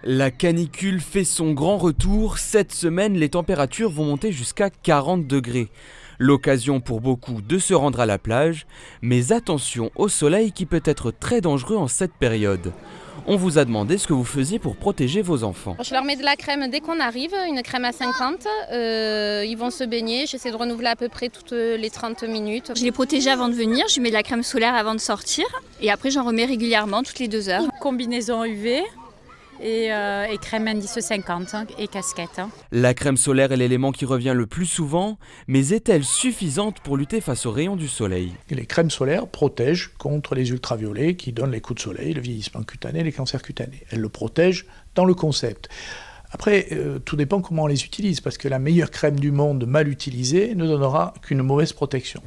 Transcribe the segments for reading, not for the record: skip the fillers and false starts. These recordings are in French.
La canicule fait son grand retour. Cette semaine, les températures vont monter jusqu'à 40 degrés. L'occasion pour beaucoup de se rendre à la plage, mais attention au soleil qui peut être très dangereux en cette période. On vous a demandé ce que vous faisiez pour protéger vos enfants. Je leur mets de la crème dès qu'on arrive, une crème à 50. Ils vont se baigner, j'essaie de renouveler à peu près toutes les 30 minutes. Je les protège avant de venir, je mets de la crème solaire avant de sortir et après j'en remets régulièrement toutes les 2 heures. Combinaison UV et crème indice 50 et casquette. La crème solaire est l'élément qui revient le plus souvent, mais est-elle suffisante pour lutter face aux rayons du soleil ? Les crèmes solaires protègent contre les ultraviolets qui donnent les coups de soleil, le vieillissement cutané, les cancers cutanés. Elles le protègent dans le concept. Après, tout dépend comment on les utilise, parce que la meilleure crème du monde mal utilisée ne donnera qu'une mauvaise protection.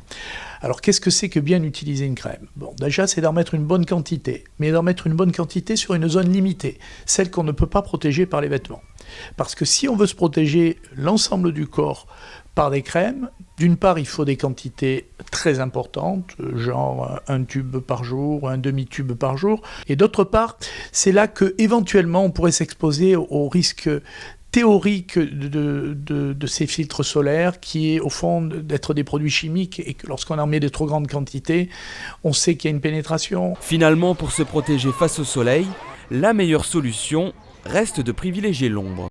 Alors, qu'est-ce que c'est que bien utiliser une crème ? Bon, déjà, c'est d'en mettre une bonne quantité, mais d'en mettre une bonne quantité sur une zone limitée, celle qu'on ne peut pas protéger par les vêtements. Parce que si on veut se protéger l'ensemble du corps par des crèmes, d'une part, il faut des quantités très importantes, genre un tube par jour, un demi-tube par jour. Et d'autre part, c'est là qu'éventuellement on pourrait s'exposer au risque théorique de ces filtres solaires, qui est au fond d'être des produits chimiques, et que lorsqu'on en met de trop grandes quantités, on sait qu'il y a une pénétration. Finalement, pour se protéger face au soleil, la meilleure solution reste de privilégier l'ombre.